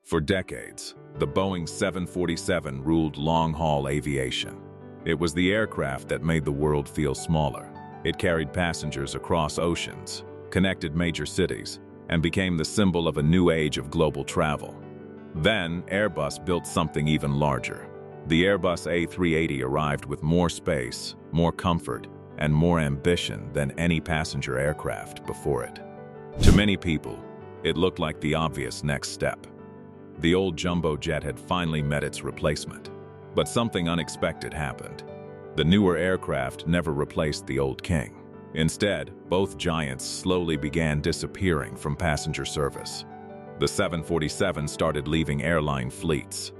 For decades, the Boeing 747 ruled long-haul aviation. It was the aircraft that made the world feel smaller. It carried passengers across oceans, connected major cities, and became the symbol of a new age of global travel. Then, Airbus built something even larger. The Airbus A380 arrived with more space, more comfort, and more ambition than any passenger aircraft before it. To many people, it looked like the obvious next step. The old jumbo jet had finally met its replacement. But something unexpected happened. The newer aircraft never replaced the old king. Instead, both giants slowly began disappearing from passenger service. The 747 started leaving airline fleets.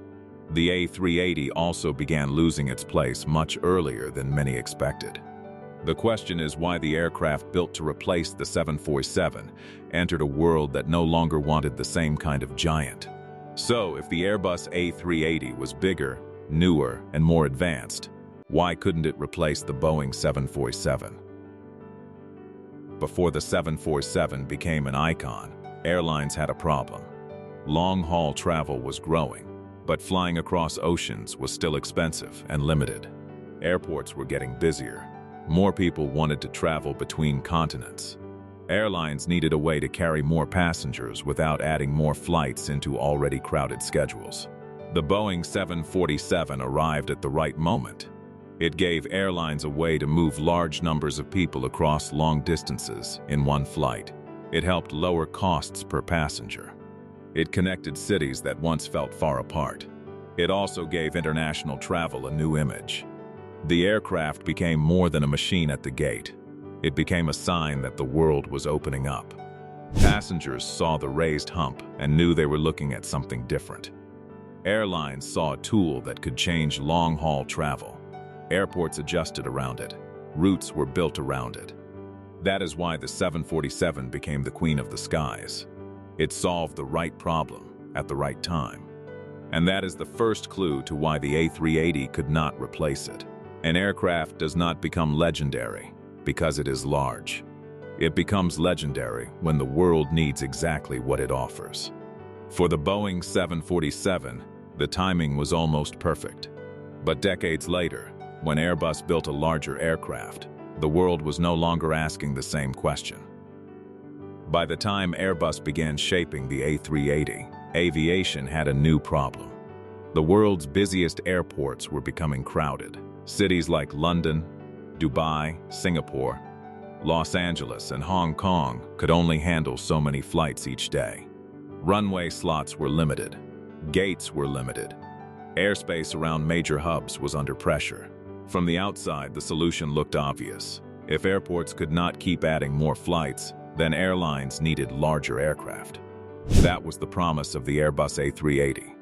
The A380 also began losing its place much earlier than many expected. The question is why the aircraft built to replace the 747 entered a world that no longer wanted the same kind of giant. So, if the Airbus A380 was bigger, newer, and more advanced, why couldn't it replace the Boeing 747? Before the 747 became an icon, airlines had a problem. Long-haul travel was growing, but flying across oceans was still expensive and limited. Airports were getting busier. More people wanted to travel between continents. Airlines needed a way to carry more passengers without adding more flights into already crowded schedules. The Boeing 747 arrived at the right moment. It gave airlines a way to move large numbers of people across long distances in one flight. It helped lower costs per passenger. It connected cities that once felt far apart. It also gave international travel a new image. The aircraft became more than a machine at the gate. It became a sign that the world was opening up. Passengers saw the raised hump and knew they were looking at something different. Airlines saw a tool that could change long-haul travel. Airports adjusted around it. Routes were built around it. That is why the 747 became the queen of the skies. It solved the right problem at the right time. And that is the first clue to why the A380 could not replace it. An aircraft does not become legendary because it is large. It becomes legendary when the world needs exactly what it offers. For the Boeing 747, the timing was almost perfect. But decades later, when Airbus built a larger aircraft, the world was no longer asking the same question. By the time Airbus began shaping the A380, aviation had a new problem. The world's busiest airports were becoming crowded. Cities like London, Dubai, Singapore, Los Angeles, and Hong Kong could only handle so many flights each day. Runway slots were limited. Gates were limited. Airspace around major hubs was under pressure. From the outside, the solution looked obvious. If airports could not keep adding more flights, then airlines needed larger aircraft. That was the promise of the Airbus A380.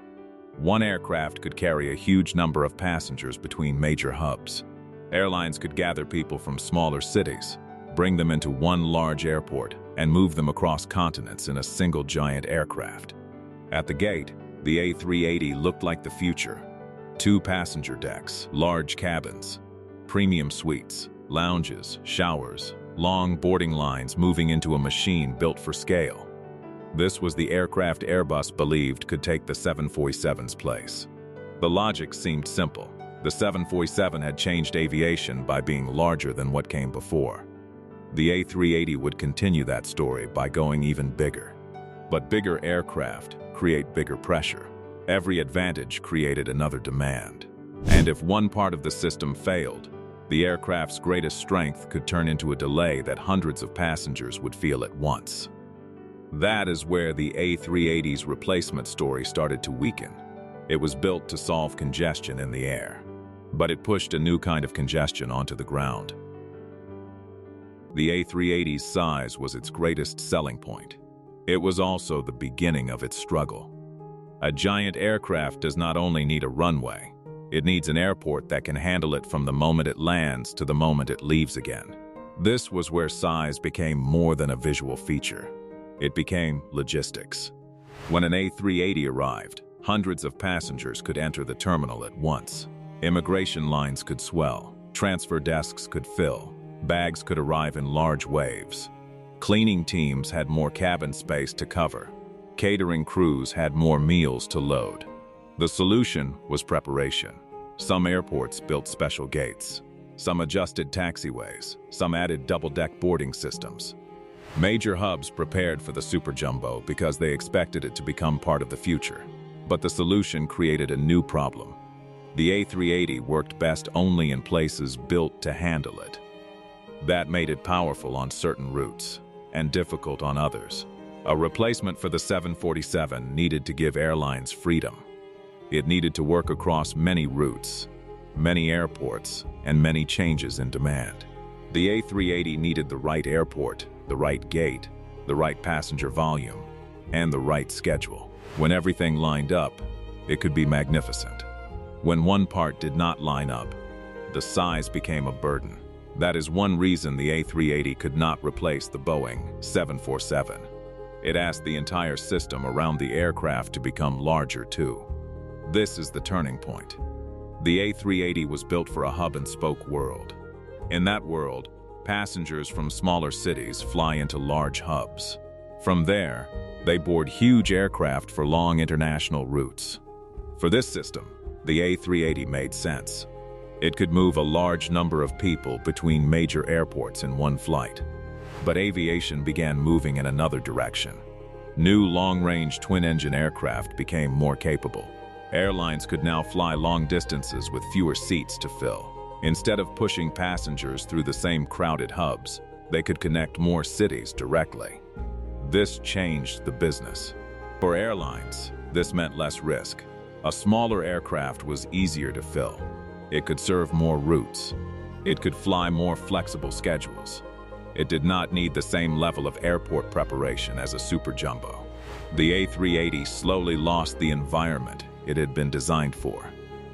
One aircraft could carry a huge number of passengers between major hubs. Airlines could gather people from smaller cities, bring them into one large airport, and move them across continents in a single giant aircraft. At the gate, the A380 looked like the future. 2 passenger decks, large cabins, premium suites, lounges, showers, long boarding lines moving into a machine built for scale. This was the aircraft Airbus believed could take the 747's place. The logic seemed simple. The 747 had changed aviation by being larger than what came before. The A380 would continue that story by going even bigger. But bigger aircraft create bigger pressure. Every advantage created another demand. And if one part of the system failed, the aircraft's greatest strength could turn into a delay that hundreds of passengers would feel at once. That is where the A380's replacement story started to weaken. It was built to solve congestion in the air, but it pushed a new kind of congestion onto the ground. The A380's size was its greatest selling point. It was also the beginning of its struggle. A giant aircraft does not only need a runway, it needs an airport that can handle it from the moment it lands to the moment it leaves again. This was where size became more than a visual feature. It became logistics. When an A380 arrived, hundreds of passengers could enter the terminal at once. Immigration lines could swell, transfer desks could fill, bags could arrive in large waves. Cleaning teams had more cabin space to cover. Catering crews had more meals to load. The solution was preparation. Some airports built special gates. Some adjusted taxiways. Some added double-deck boarding systems. Major hubs prepared for the Super Jumbo because they expected it to become part of the future. But the solution created a new problem. The A380 worked best only in places built to handle it. That made it powerful on certain routes and difficult on others. A replacement for the 747 needed to give airlines freedom. It needed to work across many routes, many airports, and many changes in demand. The A380 needed the right airport, the right gate, the right passenger volume, and the right schedule. When everything lined up, it could be magnificent. When one part did not line up, the size became a burden. That is one reason the A380 could not replace the Boeing 747. It asked the entire system around the aircraft to become larger too. This is the turning point. The A380 was built for a hub-and-spoke world. In that world, passengers from smaller cities fly into large hubs. From there, they board huge aircraft for long international routes. For this system, the A380 made sense. It could move a large number of people between major airports in one flight. But aviation began moving in another direction. New long-range twin-engine aircraft became more capable. Airlines could now fly long distances with fewer seats to fill. Instead of pushing passengers through the same crowded hubs, they could connect more cities directly. This changed the business. For airlines, this meant less risk. A smaller aircraft was easier to fill. It could serve more routes. It could fly more flexible schedules. It did not need the same level of airport preparation as a Super Jumbo. The A380 slowly lost the environment it had been designed for.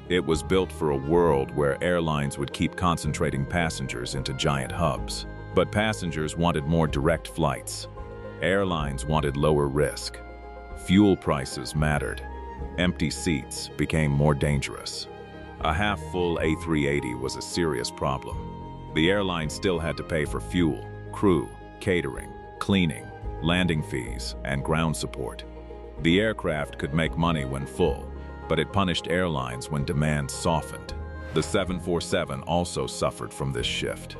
It was built for a world where airlines would keep concentrating passengers into giant hubs. But passengers wanted more direct flights. Airlines wanted lower risk. Fuel prices mattered. Empty seats became more dangerous. A half-full A380 was a serious problem. The airline still had to pay for fuel, crew, catering, cleaning, landing fees, and ground support. The aircraft could make money when full, but it punished airlines when demand softened. The 747 also suffered from this shift.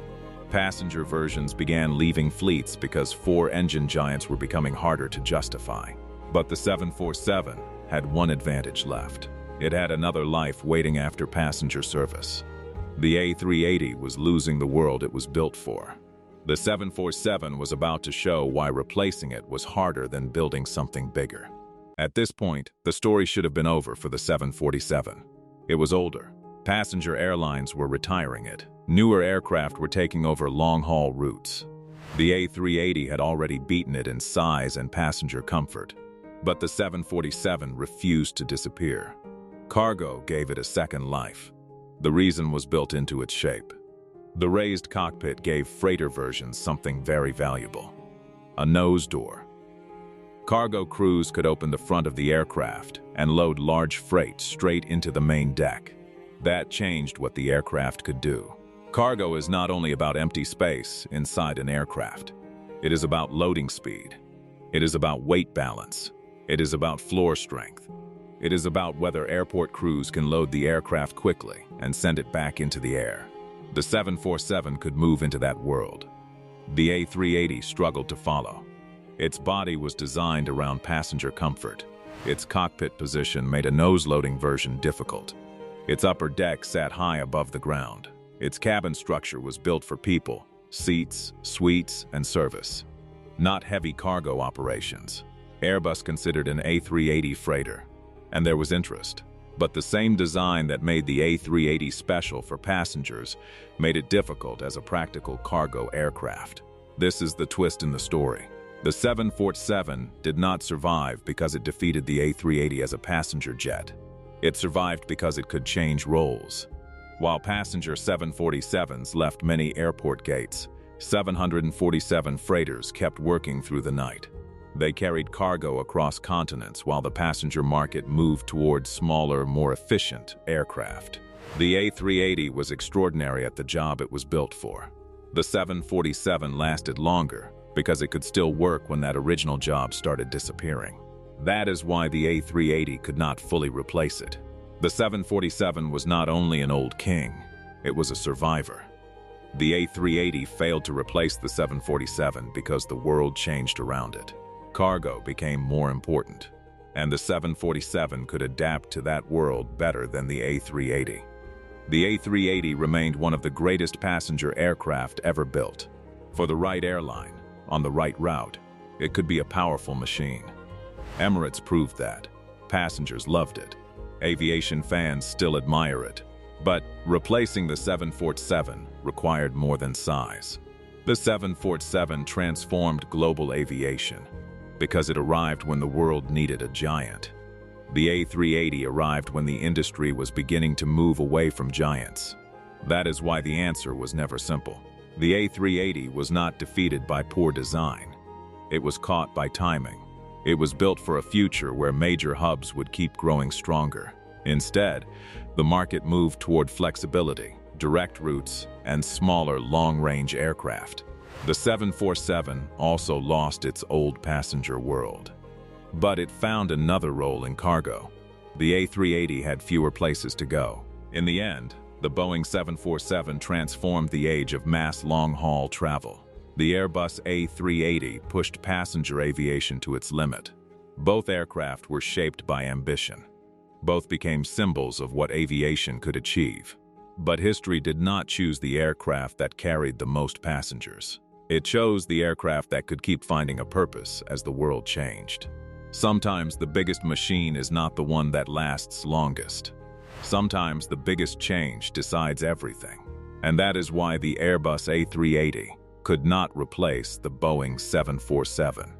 Passenger versions began leaving fleets because four-engine giants were becoming harder to justify. But the 747 had one advantage left. It had another life waiting after passenger service. The A380 was losing the world it was built for. The 747 was about to show why replacing it was harder than building something bigger. At this point, the story should have been over for the 747. It was older. Passenger airlines were retiring it. Newer aircraft were taking over long-haul routes. The A380 had already beaten it in size and passenger comfort. But the 747 refused to disappear. Cargo gave it a second life. The reason was built into its shape. The raised cockpit gave freighter versions something very valuable: a nose door. Cargo crews could open the front of the aircraft and load large freight straight into the main deck. That changed what the aircraft could do. Cargo is not only about empty space inside an aircraft. It is about loading speed. It is about weight balance. It is about floor strength. It is about whether airport crews can load the aircraft quickly and send it back into the air. The 747 could move into that world. The A380 struggled to follow. Its body was designed around passenger comfort. Its cockpit position made a nose-loading version difficult. Its upper deck sat high above the ground. Its cabin structure was built for people, seats, suites, and service, not heavy cargo operations. Airbus considered an A380 freighter, and there was interest. But the same design that made the A380 special for passengers made it difficult as a practical cargo aircraft. This is the twist in the story. The 747 did not survive because it defeated the A380 as a passenger jet. It survived because it could change roles. While passenger 747s left many airport gates, 747 freighters kept working through the night. They carried cargo across continents while the passenger market moved towards smaller, more efficient aircraft. The A380 was extraordinary at the job it was built for. The 747 lasted longer because it could still work when that original job started disappearing. That is why the A380 could not fully replace it. The 747 was not only an old king, it was a survivor. The A380 failed to replace the 747 because the world changed around it. Cargo became more important, and the 747 could adapt to that world better than the A380. The A380 remained one of the greatest passenger aircraft ever built. For the right airline, on the right route, it could be a powerful machine. Emirates proved that. Passengers loved it. Aviation fans still admire it. But replacing the 747 required more than size. The 747 transformed global aviation because it arrived when the world needed a giant. The A380 arrived when the industry was beginning to move away from giants. That is why the answer was never simple. The A380 was not defeated by poor design. It was caught by timing. It was built for a future where major hubs would keep growing stronger. Instead, the market moved toward flexibility, direct routes, and smaller long-range aircraft. The 747 also lost its old passenger world. But it found another role in cargo. The A380 had fewer places to go. In the end, the Boeing 747 transformed the age of mass long-haul travel. The Airbus A380 pushed passenger aviation to its limit. Both aircraft were shaped by ambition. Both became symbols of what aviation could achieve. But history did not choose the aircraft that carried the most passengers. It chose the aircraft that could keep finding a purpose as the world changed. Sometimes the biggest machine is not the one that lasts longest. Sometimes the biggest change decides everything. And that is why the Airbus A380 could not replace the Boeing 747.